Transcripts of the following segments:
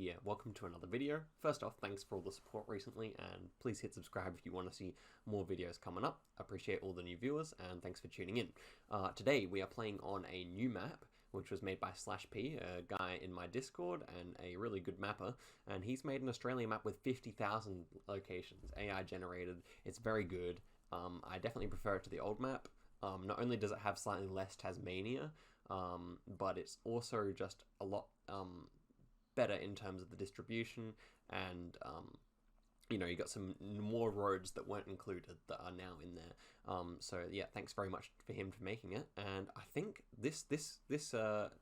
here. Welcome to another video. First off, thanks for all the support recently, and please hit subscribe if you want to see more videos coming up. I appreciate all the new viewers, and thanks for tuning in. Today we are playing on a new map, which was made by SlashP, a guy in my Discord and a really good mapper, and he's made an Australian map with 50,000 locations, AI generated. It's very good. I definitely prefer it to the old map. Not only does it have slightly less Tasmania, but it's also just a lot better in terms of the distribution, and you know, you got some more roads that weren't included that are now in there. So yeah, thanks very much for him for making it. And I think this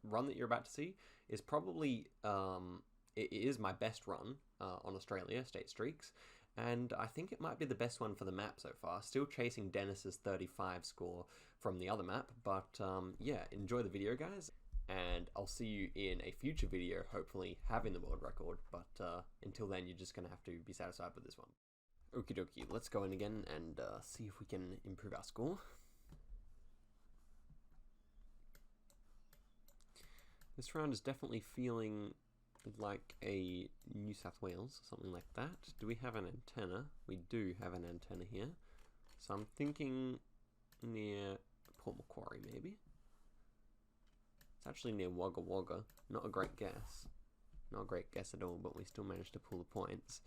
run that you're about to see is probably it is my best run on Australia State Streaks. And I think it might be the best one for the map so far. Still chasing Dennis's 35 score from the other map. But yeah, enjoy the video, guys. And I'll see you in a future video, hopefully having the world record. But until then, you're just going to have to be satisfied with this one. Okie dokie, let's go in again and see if we can improve our score. This round is definitely feeling like a New South Wales, something like that. Do we have an antenna? We do have an antenna here. So I'm thinking near Port Macquarie, maybe. It's actually near Wagga Wagga. Not a great guess. Not a great guess at all, but we still managed to pull the points.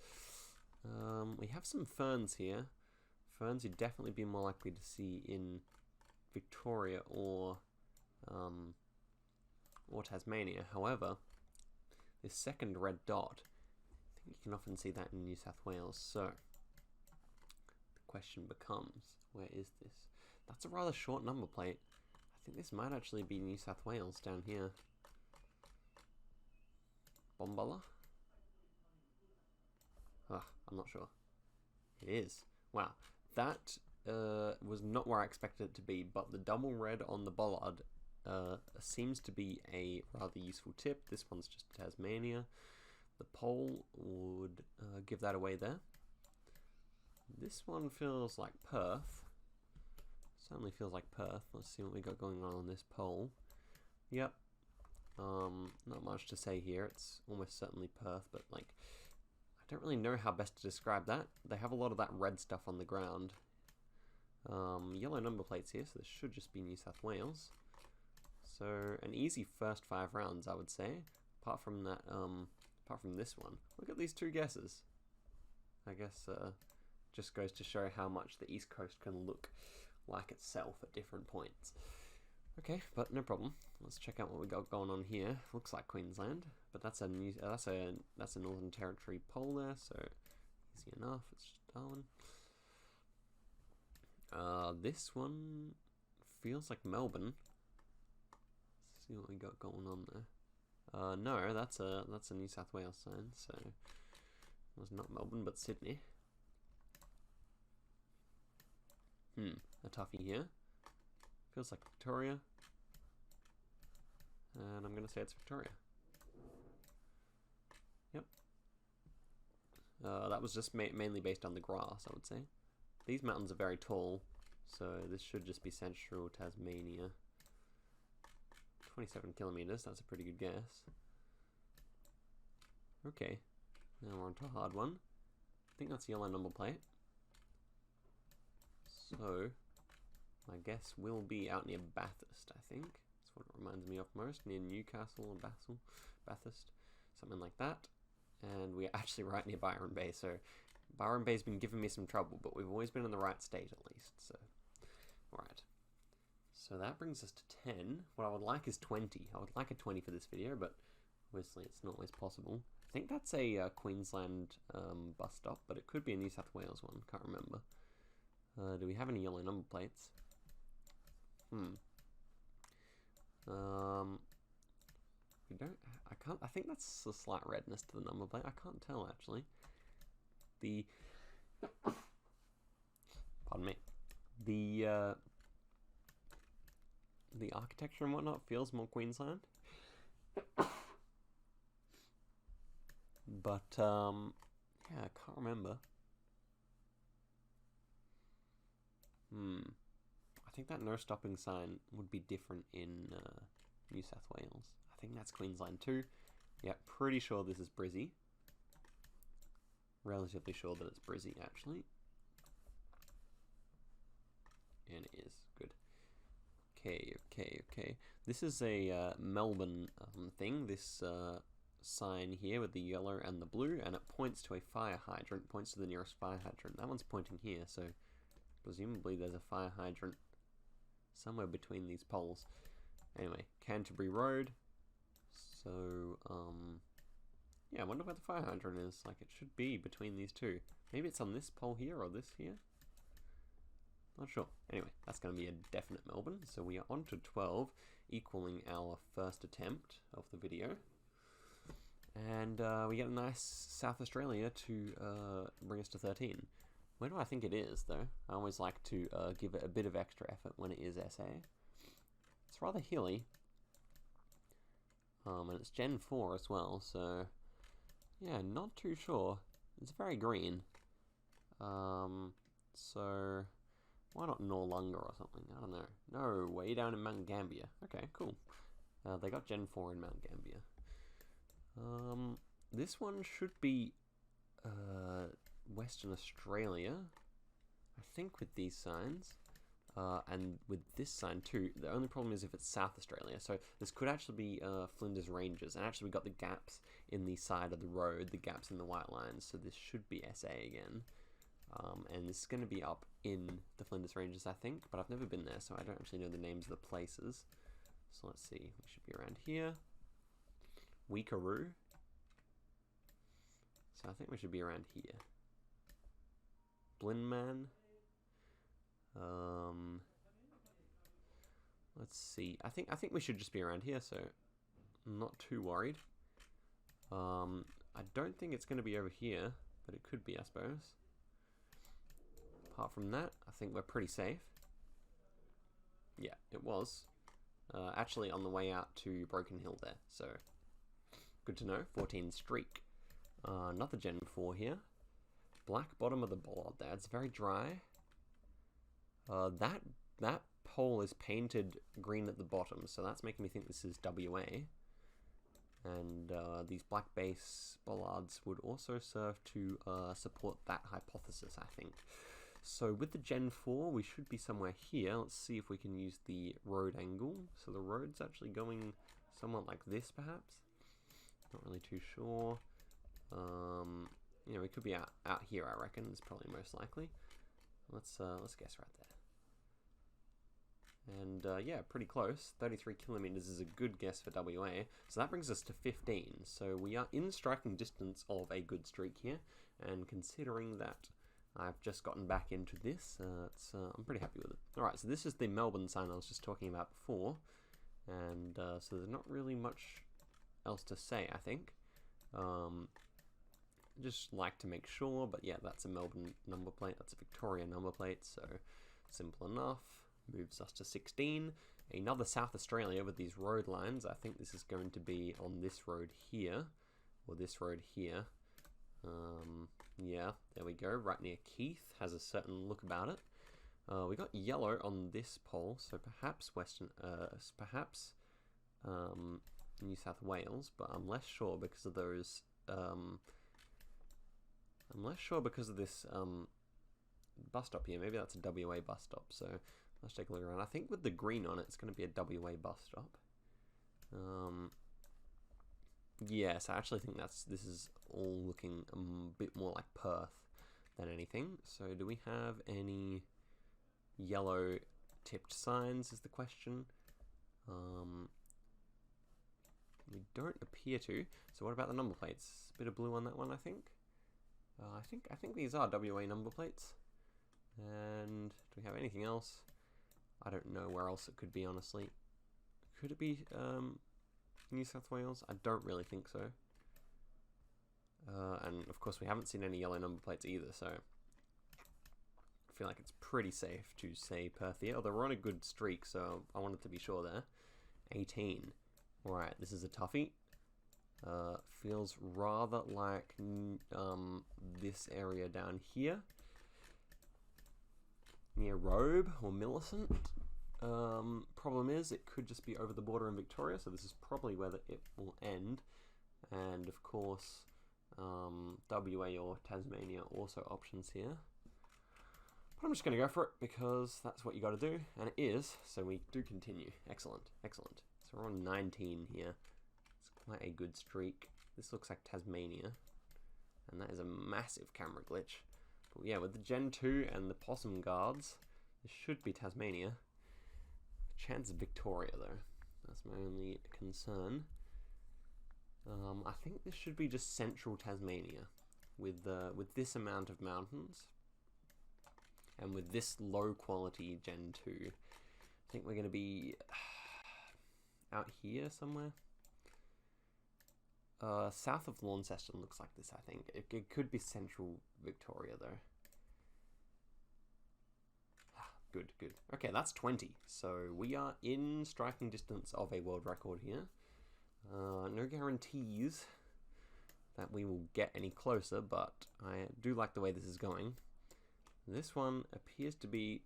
We have some ferns here. Ferns you'd definitely be more likely to see in Victoria or Tasmania. However, this second red dot, I think you can often see that in New South Wales. So the question becomes, where is this? That's a rather short number plate. I think this might actually be New South Wales down here. Bombala? I'm not sure. It is. Wow. That was not where I expected it to be, but the double red on the bollard seems to be a rather useful tip. This one's just Tasmania. The pole would give that away there. This one feels like Perth. Certainly feels like Perth. Let's see what we got going on this pole. Yep. Not much to say here. It's almost certainly Perth, but like, I don't really know how best to describe that. They have a lot of that red stuff on the ground. Yellow number plates here, so this should just be New South Wales. So an easy first 5 rounds, I would say. Apart from that, apart from this one, look at these 2 guesses. I guess just goes to show how much the East Coast can look like itself at different points. Okay, but no problem. Let's check out what we got going on here. Looks like Queensland, but that's a Northern Territory pole there, so easy enough. It's just Darwin. This one feels like Melbourne. See what we got going on there. No, that's a New South Wales sign, so it was not Melbourne but Sydney. A toughie here. Feels like Victoria, and I'm gonna say it's Victoria. Yep. That was just mainly based on the grass, I would say. These mountains are very tall, so this should just be Central Tasmania. 27 kilometers, that's a pretty good guess. Okay, now we're on to a hard one. I think that's yellow number plate. So, my guess will be out near Bathurst, I think. That's what it reminds me of most, near Newcastle or Bathurst, something like that. And we're actually right near Byron Bay, so Byron Bay's been giving me some trouble, but we've always been in the right state at least, so. Alright. So that brings us to 10. What I would like is 20. I would like a 20 for this video, but obviously it's not always possible. I think that's a Queensland bus stop, but it could be a New South Wales one. Can't remember. Do we have any yellow number plates? We don't. I think that's a slight redness to the number plate. I can't tell actually. Pardon me. The architecture and whatnot feels more Queensland. But yeah, I can't remember. I think that no stopping sign would be different in New South Wales. I think that's Queensland too. Yeah, pretty sure this is Brizzy. Relatively sure that it's Brizzy, actually. And it is. Good. Okay. This is a Melbourne thing, this sign here with the yellow and the blue, and it points to a fire hydrant, points to the nearest fire hydrant. That one's pointing here, so presumably there's a fire hydrant somewhere between these poles. Anyway, Canterbury Road. So, yeah, I wonder where the fire hydrant is. Like, it should be between these two. Maybe it's on this pole here or this here. Not sure. Anyway, that's going to be a definite Melbourne. So we are on to 12, equaling our first attempt of the video. And we get a nice South Australia to bring us to 13. Where do I think it is, though? I always like to give it a bit of extra effort when it is SA. It's rather hilly. And it's Gen 4 as well, so... yeah, not too sure. It's very green. So... why not Noarlunga or something? I don't know. No, way down in Mount Gambier. Okay, cool. They got Gen 4 in Mount Gambier. This one should be Western Australia, I think, with these signs. And with this sign too. The only problem is if it's South Australia. So this could actually be Flinders Ranges. And actually we got the gaps in the side of the road, the gaps in the white lines. So this should be SA again. And this is going to be up in the Flinders Ranges, I think. But I've never been there, so I don't actually know the names of the places. So let's see. We should be around here. Weekaroo. So I think we should be around here. Blinman. Let's see. I think we should just be around here, so I'm not too worried. I don't think it's going to be over here, but it could be, I suppose. Apart from that, I think we're pretty safe. Yeah, it was. Actually on the way out to Broken Hill there, so good to know. 14 streak. Another Gen 4 here. Black bottom of the bollard there. It's very dry. That pole is painted green at the bottom, so that's making me think this is WA. And these black base bollards would also serve to support that hypothesis, I think. So with the Gen 4, we should be somewhere here. Let's see if we can use the road angle. So the road's actually going somewhat like this, perhaps. Not really too sure. You know, we could be out here, I reckon. It's probably most likely. Let's guess right there. And yeah, pretty close. 33 kilometers is a good guess for WA. So that brings us to 15. So we are in striking distance of a good streak here. And considering that I've just gotten back into this, I'm pretty happy with it. Alright, so this is the Melbourne sign I was just talking about before. And so there's not really much else to say, I think. Just like to make sure, but yeah, that's a Melbourne number plate. That's a Victoria number plate, so simple enough. Moves us to 16. Another South Australia with these road lines. I think this is going to be on this road here, or this road here. Yeah, there we go. Right near Keith. Has a certain look about it. We got yellow on this pole, so perhaps perhaps New South Wales, but I'm less sure because of those. I'm less sure because of this bus stop here. Maybe that's a WA bus stop. So let's take a look around. I think with the green on it, it's going to be a WA bus stop. Yes, I actually think this is all looking a bit more like Perth than anything. So do we have any yellow tipped signs is the question. We don't appear to. So what about the number plates? A bit of blue on that one, I think. I think these are WA number plates. And do we have anything else? I don't know where else it could be, honestly. Could it be New South Wales? I don't really think so. And of course we haven't seen any yellow number plates either, so I feel like it's pretty safe to say Perth here, although we're on a good streak, so I wanted to be sure there. 18. Alright, this is a toughie. Feels rather like this area down here. Near Robe or Millicent. Problem is, it could just be over the border in Victoria, so this is probably where it will end. and of course WA or Tasmania also options here. But I'm just going to go for it because that's what you got to do, and it is, so we do continue. Excellent, excellent. So we're on 19 here. It's quite a good streak. This looks like Tasmania, and that is a massive camera glitch. But yeah, with the Gen 2 and the possum guards, this should be Tasmania. Chance of Victoria though, that's my only concern. I think this should be just central Tasmania with this amount of mountains and with this low quality Gen 2. I think we're going to be out here somewhere. South of Launceston looks like this, I think. It could be central Victoria though. Good, good. Okay, that's 20. So we are in striking distance of a world record here. No guarantees that we will get any closer, but I do like the way this is going. This one appears to be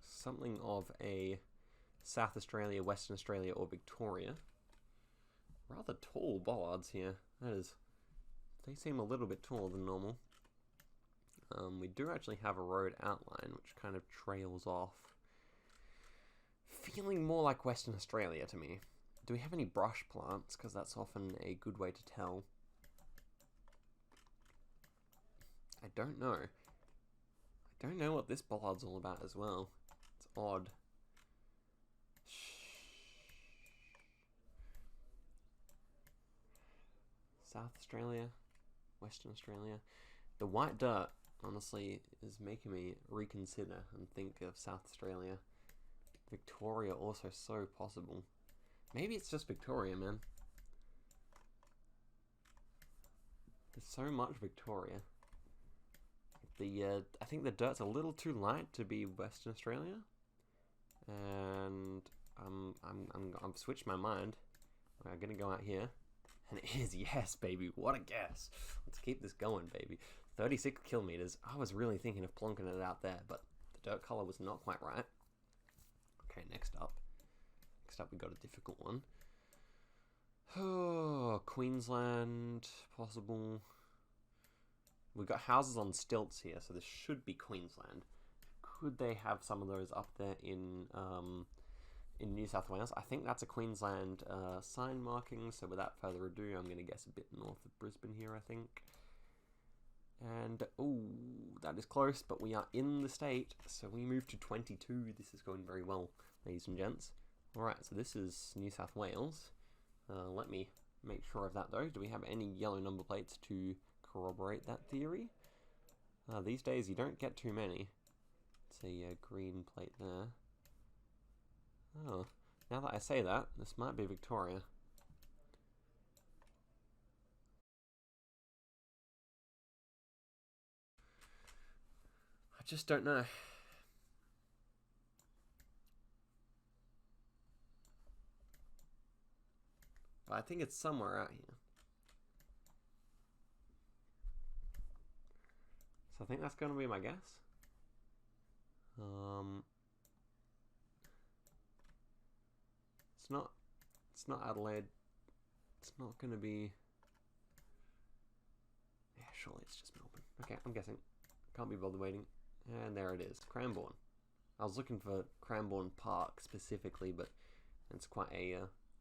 something of a South Australia, Western Australia, or Victoria. Rather tall bollards here. That is, they seem a little bit taller than normal. We do actually have a road outline which kind of trails off. Feeling more like Western Australia to me. Do we have any brush plants? Because that's often a good way to tell. I don't know. I don't know what this bollard's all about as well. It's odd. South Australia, Western Australia. The white dirt, honestly, is making me reconsider and think of South Australia. Victoria also so possible. Maybe it's just Victoria, man. There's so much Victoria. I think the dirt's a little too light to be Western Australia, and I've switched my mind. I'm gonna go out here, and it is, yes, baby. What a guess! Let's keep this going, baby. 36 kilometers. I was really thinking of plonking it out there, but the dirt color was not quite right. Okay, next up. Next up, we got a difficult one. Oh, Queensland, possible. We've got houses on stilts here, so this should be Queensland. Could they have some of those up there in New South Wales? I think that's a Queensland sign marking, so without further ado, I'm going to guess a bit north of Brisbane here, I think. And, oh, that is close, but we are in the state, so we move to 22. This is going very well, ladies and gents. Alright, so this is New South Wales. Let me make sure of that, though. Do we have any yellow number plates to corroborate that theory? These days, you don't get too many. It's a green plate there. Oh, now that I say that, this might be Victoria. I just don't know. But I think it's somewhere out here. So I think that's going to be my guess. It's not Adelaide. It's not going to be. Yeah, surely it's just Melbourne. Okay, I'm guessing. Can't be bothered waiting. And there it is, Cranbourne. I was looking for Cranbourne Park specifically, but it's quite a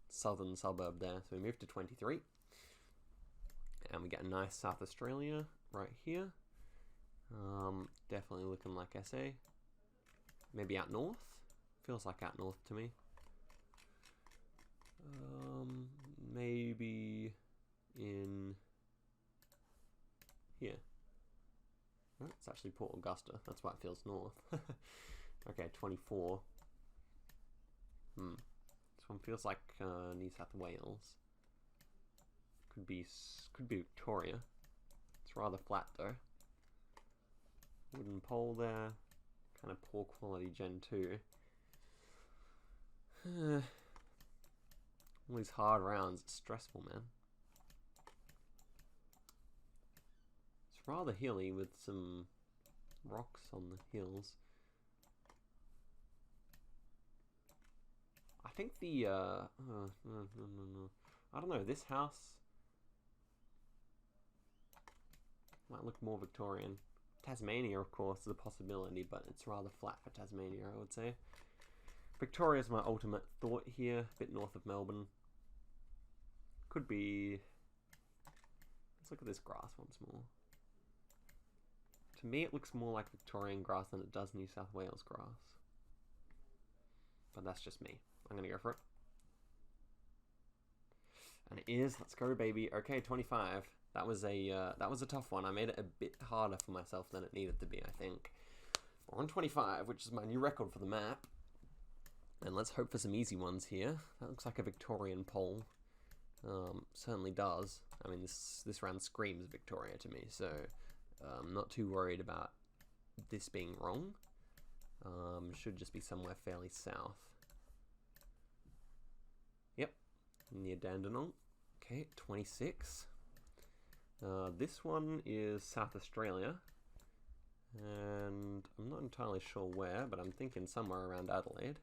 southern suburb there. So we move to 23. And we get a nice South Australia right here. Definitely looking like SA. Maybe out north. Feels like out north to me. Maybe in here. Oh, it's actually Port Augusta. That's why it feels north. Okay, 24. This one feels like New South Wales. Could be Victoria. It's rather flat though. Wooden pole there. Kind of poor quality Gen 2. All these hard rounds, it's stressful, man. It's rather hilly with some rocks on the hills. I think the, no. I don't know, this house Might look more Victorian. Tasmania, of course, is a possibility, but it's rather flat for Tasmania, I would say. Victoria's my ultimate thought here, a bit north of Melbourne. Could be... Let's look at this grass once more. To me, it looks more like Victorian grass than it does New South Wales grass. But that's just me. I'm gonna go for it. And it is. Let's go, baby. Okay, 25. That was a tough one. I made it a bit harder for myself than it needed to be, I think. We're on 25, which is my new record for the map. And let's hope for some easy ones here. That looks like a Victorian pole. Certainly does. I mean, this round screams Victoria to me, so I'm not too worried about this being wrong. Should just be somewhere fairly south. Yep, near Dandenong. Okay, 26. This one is South Australia, and I'm not entirely sure where, but I'm thinking somewhere around Adelaide.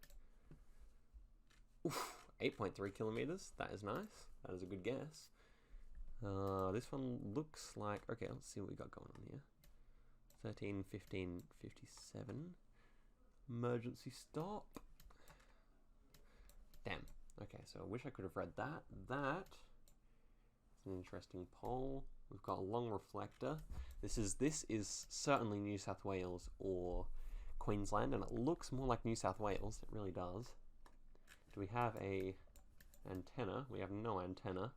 Oof, 8.3 kilometers. That is nice. That is a good guess. This one looks like... Okay, let's see what we got going on here. 13, 15, 57. Emergency stop. Damn. Okay, so I wish I could have read that. That is an interesting pole. We've got a long reflector. This is certainly New South Wales or Queensland, and it looks more like New South Wales. It really does. Do we have a antenna? We have no antenna.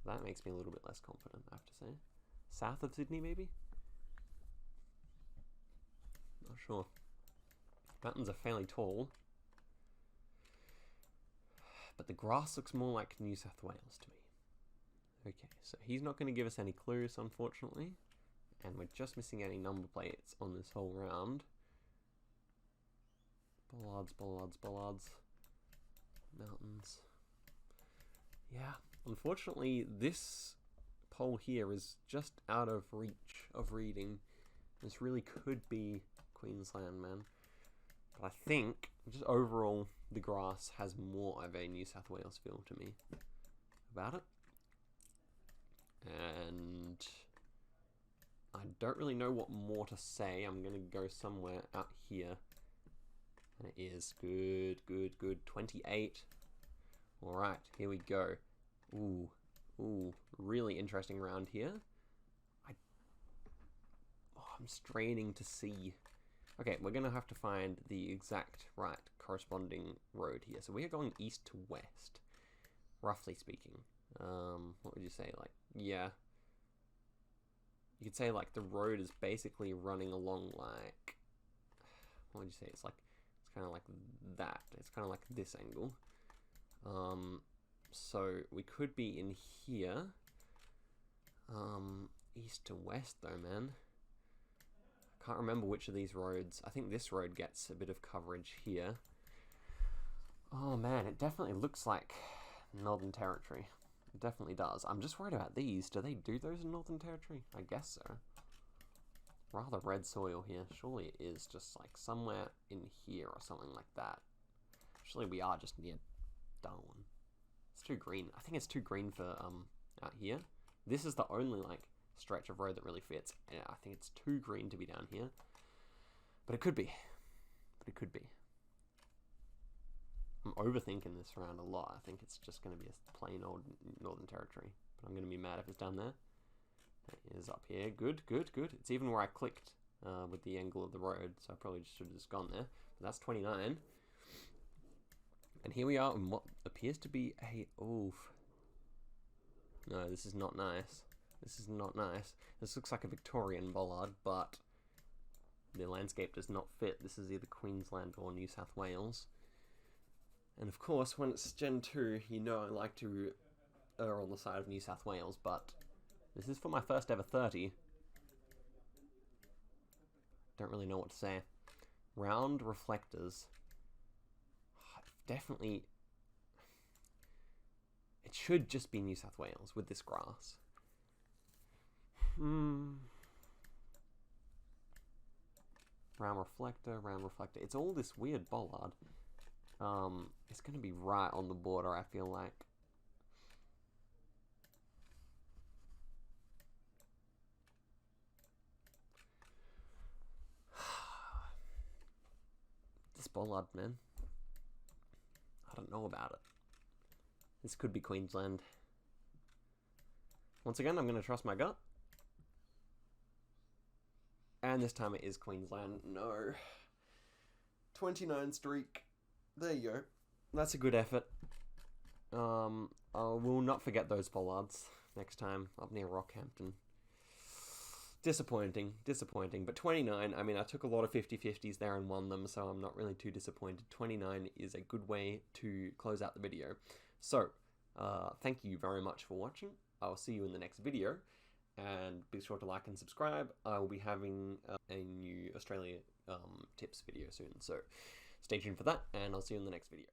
That makes me a little bit less confident, I have to say. South of Sydney, maybe? Not sure. Mountains are fairly tall. But the grass looks more like New South Wales to me. Okay, so he's not going to give us any clues, unfortunately. And we're just missing any number plates on this whole round. Bollards, bollards, bollards. Mountains. Yeah, unfortunately, this pole here is just out of reach of reading. This really could be Queensland, man. But I think, just overall, the grass has more of a New South Wales feel to me about it. And I don't really know what more to say. I'm going to go somewhere out here. And it is good, good, good. 28. Alright, here we go. Ooh, ooh, really interesting round here. I'm straining to see. Okay, we're going to have to find the exact right corresponding road here. So we are going east to west, roughly speaking. What would you say? Like, yeah. You could say, like, the road is basically running along, like... What would you say? It's kind of like that. It's kind of like this angle. So we could be in here. East to west, though, man. Can't remember which of these roads. I think this road gets a bit of coverage here. Oh man, it definitely looks like Northern Territory. It definitely does. I'm just worried about these. Do they do those in Northern Territory? I guess so. Rather red soil here. Surely it is just like somewhere in here or something like that. Actually, we are just near Darwin. It's too green. I think it's too green for out here. This is the only like stretch of road that really fits. Yeah, I think it's too green to be down here. But it could be. But it could be. I'm overthinking this round a lot. I think it's just going to be a plain old Northern Territory. But I'm going to be mad if it's down there. It is up here. Good, good, good. It's even where I clicked with the angle of the road. So I probably should have just gone there. But that's 29. And here we are in what appears to be a... Oof. No, this is not nice. This is not nice. This looks like a Victorian bollard, but the landscape does not fit. This is either Queensland or New South Wales. And of course, when it's Gen 2, you know I like to err on the side of New South Wales, but this is for my first ever 30. Don't really know what to say. Round reflectors. Definitely... It should just be New South Wales with this grass. Round reflector, round reflector. It's all this weird bollard. It's going to be right on the border, I feel like. bollard, man. I don't know about it. This could be Queensland. Once again, I'm going to trust my gut. And this time it is Queensland. No. 29 streak. There you go. That's a good effort. I will not forget those bollards next time up near Rockhampton. Disappointing. But 29, I mean, I took a lot of 50-50s there and won them, so I'm not really too disappointed. 29 is a good way to close out the video. So, thank you very much for watching. I'll see you in the next video, and be sure to like and subscribe. I will be having a new Australia tips video soon, so stay tuned for that, and I'll see you in the next video.